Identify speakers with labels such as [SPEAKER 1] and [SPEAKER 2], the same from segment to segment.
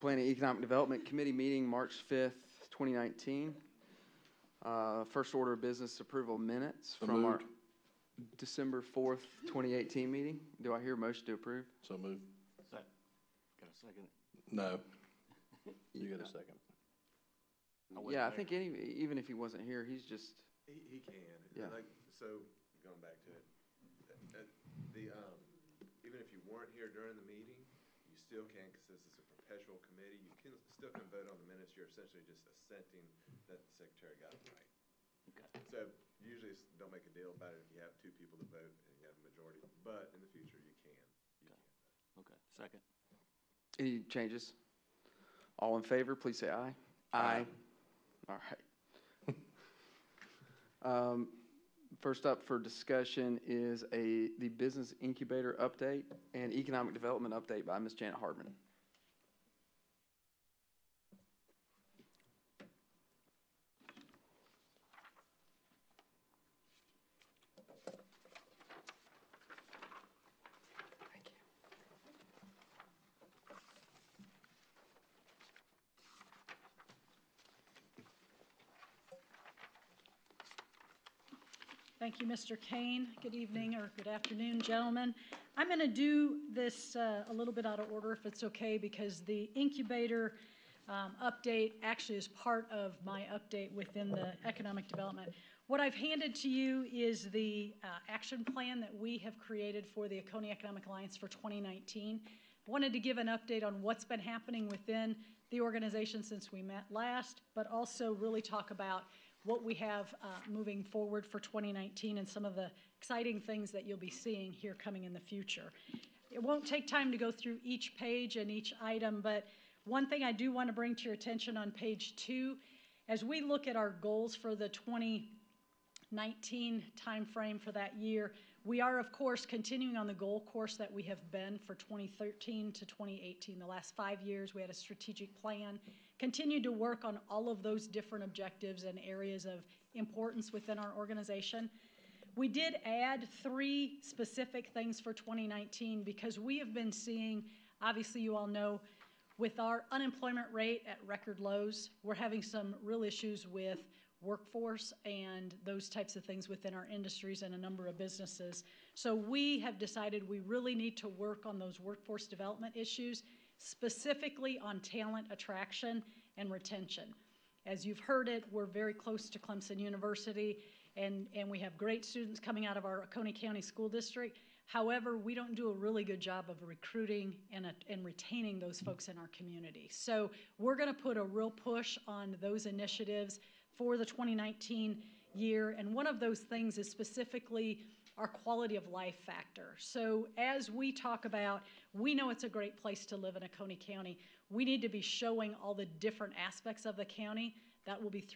[SPEAKER 1] Planning Economic Development Committee meeting March 5th, 2019. First order of business, approval of minutes from our December 4th, 2018 meeting. Do I hear a motion to approve?
[SPEAKER 2] So moved.
[SPEAKER 3] Got a second?
[SPEAKER 2] No. You got a second.
[SPEAKER 1] Yeah, I think even if he wasn't here, he's just...
[SPEAKER 4] He can.
[SPEAKER 1] Yeah.
[SPEAKER 4] Like, so, going back to it, even if you weren't here during the meeting, you still can, because this is a perpetual committee, you still can vote on the minutes. You're essentially just assenting that the secretary got it right.
[SPEAKER 3] Okay.
[SPEAKER 4] So usually don't make a deal about it if you have two people to vote and you have a majority, but in the future you can.
[SPEAKER 3] Okay, second.
[SPEAKER 1] Any changes? All in favor, please say aye. Aye. All right. First up for discussion is the business incubator update and economic development update by Ms. Janet Hardman.
[SPEAKER 5] Thank you, Mr. Kane. Good evening or good afternoon, gentlemen. I'm going to do this a little bit out of order, if it's okay, because the incubator update actually is part of my update within the economic development. What I've handed to you is the action plan that we have created for the Oconee Economic Alliance for 2019. Wanted to give an update on what's been happening within the organization since we met last, but also really talk about what we have moving forward for 2019 and some of the exciting things that you'll be seeing here coming in the future. It won't take time to go through each page and each item, but one thing I do want to bring to your attention on page 2, as we look at our goals for the 2019 timeframe for that year, we are, of course, continuing on the goal course that we have been for 2013 to 2018. The last 5 years, we had a strategic plan, continued to work on all of those different objectives and areas of importance within our organization. We did add 3 specific things for 2019 because we have been seeing, obviously you all know, with our unemployment rate at record lows, we're having some real issues with workforce and those types of things within our industries and a number of businesses. So we have decided we really need to work on those workforce development issues, specifically on talent attraction and retention. As you've heard it, we're very close to Clemson University, and we have great students coming out of our Oconee County School District. However, we don't do a really good job of recruiting and retaining those folks in our community. So we're going to put a real push on those initiatives for the 2019 year, and one of those things is specifically our quality of life factor. So as we talk about, we know it's a great place to live in Oconee County. We need to be showing all the different aspects of the county. That will be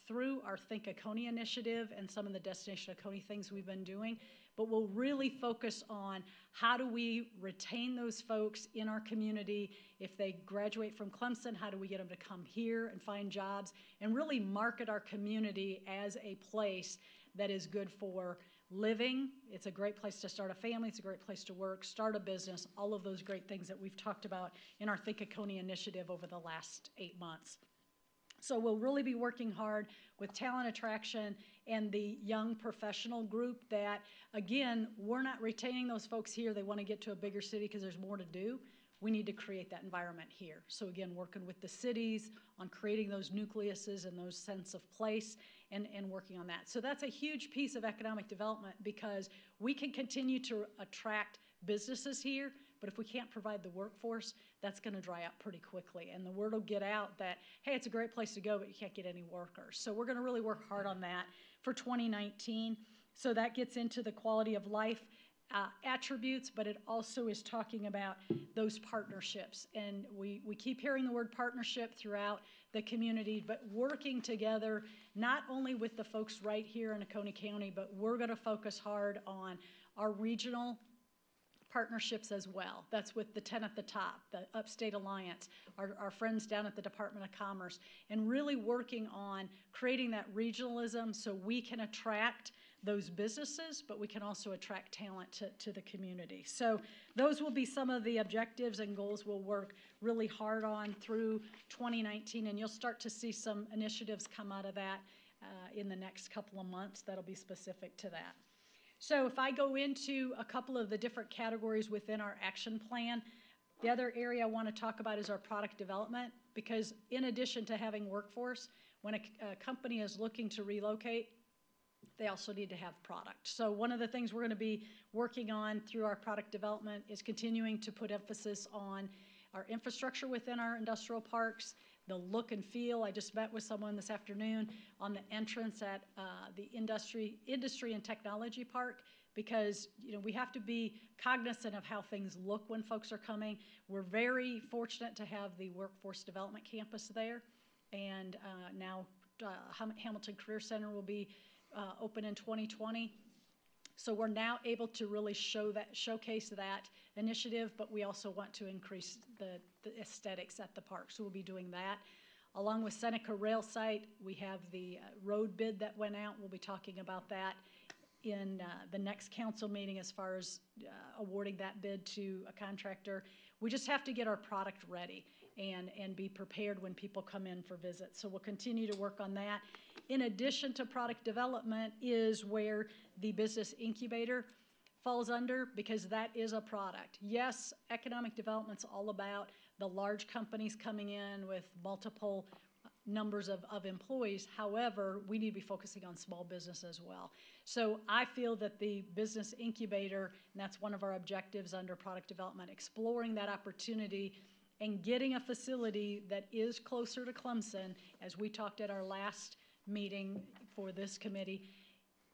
[SPEAKER 5] through our Think Oconee initiative and some of the Destination Oconee things we've been doing. But we'll really focus on how do we retain those folks in our community. If they graduate from Clemson, how do we get them to come here and find jobs and really market our community as a place that is good for living. It's a great place to start a family. It's a great place to work, start a business, all of those great things that we've talked about in our Think Oconee initiative over the last 8 months. So we'll really be working hard with talent attraction and the young professional group that, again, we're not retaining those folks here. They want to get to a bigger city because there's more to do. We need to create that environment here. So again, working with the cities on creating those nucleuses and those sense of place and working on that. So that's a huge piece of economic development because we can continue to attract businesses here, but if we can't provide the workforce, that's going to dry up pretty quickly. And the word will get out that, hey, it's a great place to go, but you can't get any workers. So we're going to really work hard on that for 2019. So that gets into the quality of life attributes, but it also is talking about those partnerships. And we keep hearing the word partnership throughout the community, but working together, not only with the folks right here in Oconee County, but we're going to focus hard on our regional partnerships as well. That's with the 10 at the top, the Upstate Alliance, our friends down at the Department of Commerce, and really working on creating that regionalism so we can attract those businesses, but we can also attract talent to the community. So those will be some of the objectives and goals we'll work really hard on through 2019, and you'll start to see some initiatives come out of that in the next couple of months that'll be specific to that. So if I go into a couple of the different categories within our action plan, the other area I want to talk about is our product development, because in addition to having workforce, when a company is looking to relocate, they also need to have product. So one of the things we're going to be working on through our product development is continuing to put emphasis on our infrastructure within our industrial parks, the look and feel. I just met with someone this afternoon on the entrance at the Industry and Technology Park, because we have to be cognizant of how things look when folks are coming. We're very fortunate to have the Workforce Development Campus there, and now Hamilton Career Center will be open in 2020. So we're now able to really showcase that initiative, but we also want to increase the aesthetics at the park. So we'll be doing that. Along with Seneca Rail Site, we have the road bid that went out. We'll be talking about that in the next council meeting as far as awarding that bid to a contractor. We just have to get our product ready and be prepared when people come in for visits. So we'll continue to work on that. In addition to product development is where the business incubator falls under, because that is a product. Yes, economic development's all about the large companies coming in with multiple numbers of employees. However, we need to be focusing on small business as well. So I feel that the business incubator, and that's one of our objectives under product development, exploring that opportunity and getting a facility that is closer to Clemson, as we talked at our last meeting for this committee,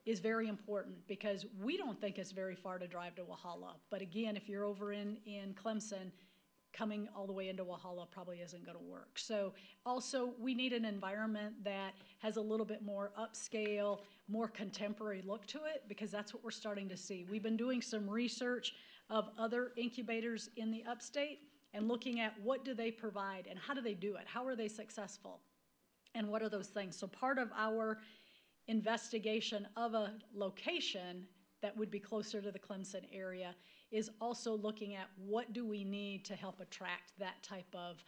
[SPEAKER 5] is very important, because we don't think it's very far to drive to Walhalla. But again, if you're over in Clemson, coming all the way into Walhalla probably isn't going to work. So also, we need an environment that has a little bit more upscale, more contemporary look to it, because that's what we're starting to see. We've been doing some research of other incubators in the upstate and looking at what do they provide and how do they do it? How are they successful? And what are those things? So part of our investigation of a location that would be closer to the Clemson area is also looking at what do we need to help attract that type of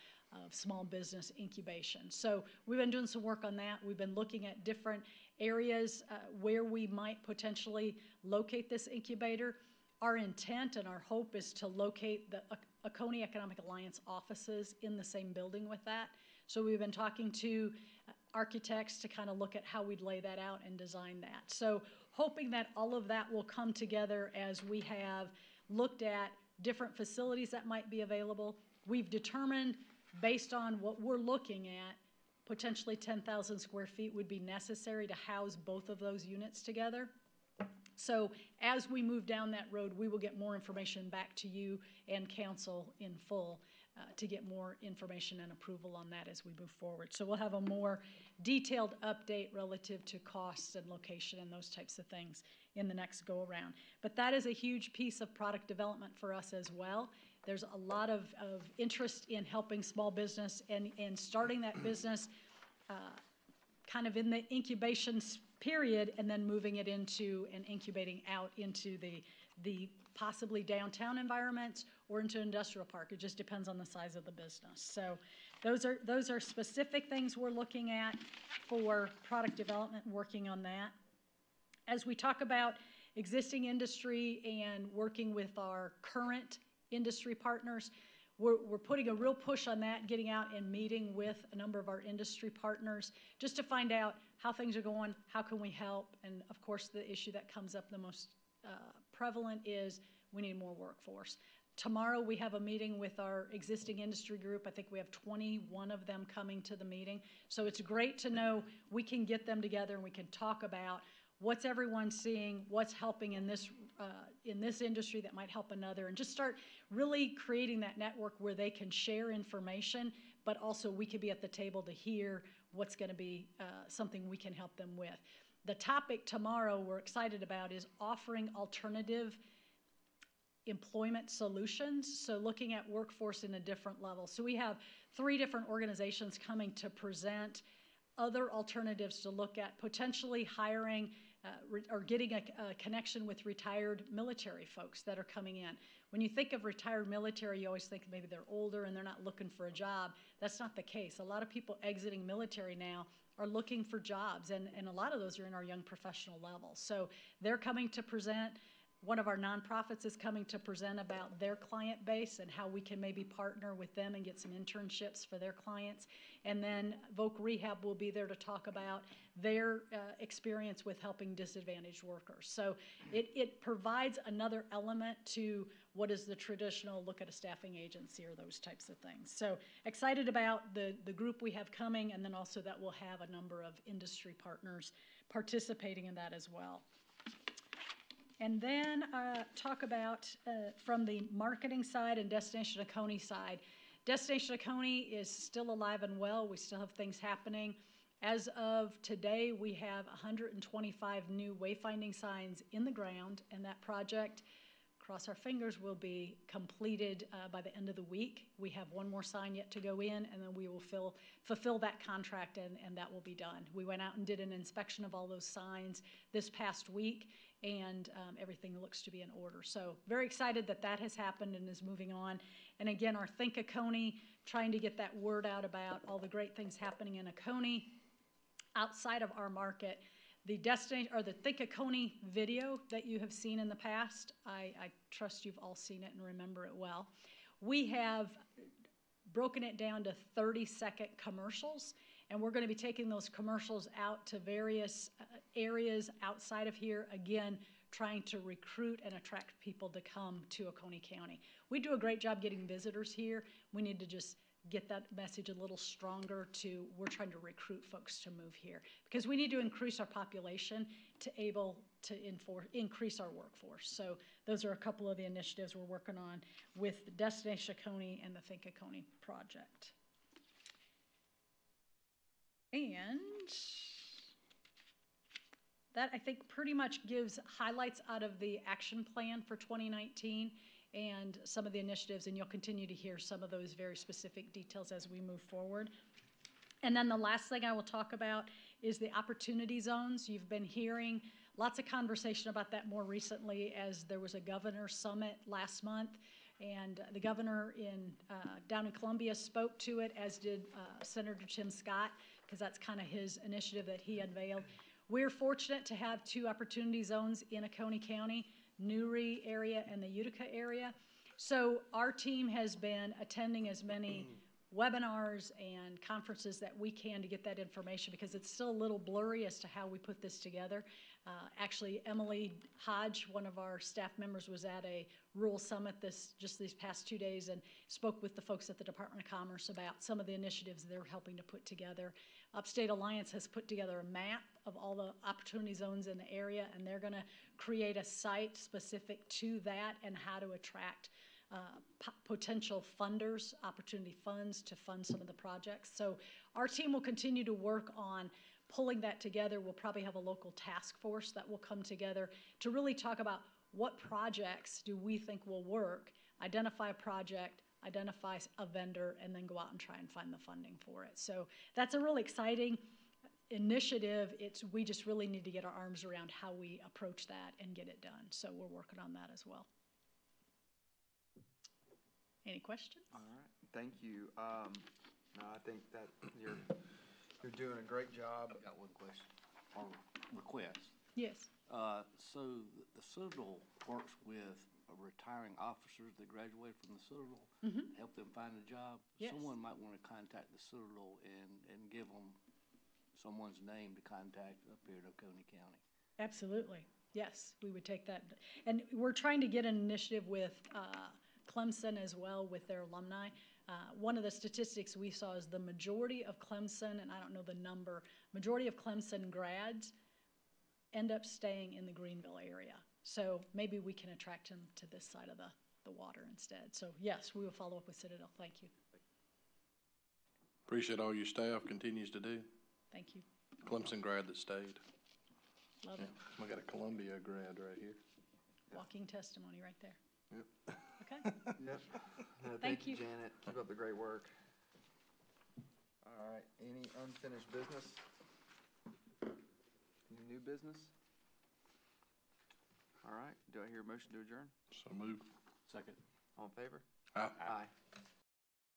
[SPEAKER 5] small business incubation. So we've been doing some work on that. We've been looking at different areas where we might potentially locate this incubator. Our intent and our hope is to locate the Oconee Economic Alliance offices in the same building with that. So we've been talking to architects to kind of look at how we'd lay that out and design that. So hoping that all of that will come together as we have looked at different facilities that might be available. We've determined, based on what we're looking at, potentially 10,000 square feet would be necessary to house both of those units together. So as we move down that road, we will get more information back to you and council in full to get more information and approval on that as we move forward. So we'll have a more detailed update relative to costs and location and those types of things in the next go around. But that is a huge piece of product development for us as well. There's a lot of interest in helping small business and starting that business kind of in the incubation period, and then moving it into and incubating out into the possibly downtown environments or into industrial park. It just depends on the size of the business. So those are specific things we're looking at for product development and working on that. As we talk about existing industry and working with our current industry partners, we're putting a real push on that, getting out and meeting with a number of our industry partners just to find out how things are going, how can we help, and of course the issue that comes up the most prevalent is we need more workforce. Tomorrow we have a meeting with our existing industry group. I think we have 21 of them coming to the meeting. So it's great to know we can get them together and we can talk about what's everyone seeing, what's helping in this industry that might help another, and just start really creating that network where they can share information, but also we could be at the table to hear what's going to be something we can help them with. The topic tomorrow we're excited about is offering alternative employment solutions, so looking at workforce in a different level. So we have 3 different organizations coming to present other alternatives to look at potentially hiring or getting a connection with retired military folks that are coming in. When you think of retired military, you always think maybe they're older and they're not looking for a job. That's not the case. A lot of people exiting military now are looking for jobs, and a lot of those are in our young professional level. So they're coming to present. One of our nonprofits is coming to present about their client base and how we can maybe partner with them and get some internships for their clients. And then Voc Rehab will be there to talk about their experience with helping disadvantaged workers. So it provides another element to what is the traditional look at a staffing agency or those types of things. So excited about the group we have coming, and then also that we'll have a number of industry partners participating in that as well. And then talk about from the marketing side and Destination Oconee side. Destination Oconee is still alive and well. We still have things happening. As of today, we have 125 new wayfinding signs in the ground, and that project, cross our fingers, will be completed by the end of the week. We have one more sign yet to go in, and then we will fulfill that contract, and that will be done. We went out and did an inspection of all those signs this past week, and everything looks to be in order. So very excited that that has happened and is moving on. And again, our Think Oconee, trying to get that word out about all the great things happening in Oconee outside of our market. The Think Oconee video that you have seen in the past, I trust you've all seen it and remember it well. We have broken it down to 30-second commercials, and we're going to be taking those commercials out to various areas outside of here, again, trying to recruit and attract people to come to Oconee County. We do a great job getting visitors here. We need to just get that message a little stronger we're trying to recruit folks to move here, because we need to increase our population to able to increase our workforce. So those are a couple of the initiatives we're working on with Destination Oconee and the Think Oconee project. And that, I think, pretty much gives highlights out of the action plan for 2019 and some of the initiatives, and you'll continue to hear some of those very specific details as we move forward. And then the last thing I will talk about is the opportunity zones. You've been hearing lots of conversation about that more recently, as there was a governor summit last month, and the governor down in Columbia spoke to it, as did Senator Tim Scott, because that's kind of his initiative that he unveiled. We're fortunate to have 2 opportunity zones in Oconee County, Newry area and the Utica area. So our team has been attending as many webinars and conferences that we can to get that information, because it's still a little blurry as to how we put this together. Actually, Emily Hodge, one of our staff members, was at a rural summit just these past 2 days and spoke with the folks at the Department of Commerce about some of the initiatives they're helping to put together. Upstate Alliance has put together a map of all the opportunity zones in the area, and they're going to create a site specific to that and how to attract potential funders, opportunity funds, to fund some of the projects. So our team will continue to work on pulling that together. We'll probably have a local task force that will come together to really talk about what projects do we think will work, identify a project, identify a vendor, and then go out and try and find the funding for it. So that's a really exciting initiative. We just really need to get our arms around how we approach that and get it done. So we're working on that as well. Any questions?
[SPEAKER 1] All right, thank you. No, I think that you're doing a great job.
[SPEAKER 3] I've got one question or request.
[SPEAKER 5] Yes.
[SPEAKER 3] So the Citadel works with retiring officers that graduate from the Citadel, help them find a job.
[SPEAKER 5] Yes.
[SPEAKER 3] Someone might want to contact the Citadel and give them someone's name to contact up here in Oconee County.
[SPEAKER 5] Absolutely. Yes, we would take that. And we're trying to get an initiative with Clemson as well, with their alumni. One of the statistics we saw is the majority of Clemson, and I don't know the number, majority of Clemson grads end up staying in the Greenville area. So maybe we can attract them to this side of the water instead. So yes, we will follow up with Citadel. Thank you.
[SPEAKER 2] Appreciate all your staff continues to do.
[SPEAKER 5] Thank you.
[SPEAKER 2] Clemson grad that stayed.
[SPEAKER 5] Love
[SPEAKER 2] Yeah.
[SPEAKER 5] it.
[SPEAKER 2] We got a Columbia grad right here.
[SPEAKER 5] Walking testimony right there.
[SPEAKER 2] Yep.
[SPEAKER 5] Okay.
[SPEAKER 1] Yep. No,
[SPEAKER 5] Thank you.
[SPEAKER 1] Janet. Keep up the great work. All right, any unfinished business? Any new business? All right, do I hear a motion to adjourn?
[SPEAKER 2] So moved.
[SPEAKER 3] Second.
[SPEAKER 1] All in favor?
[SPEAKER 2] Aye.
[SPEAKER 1] Aye.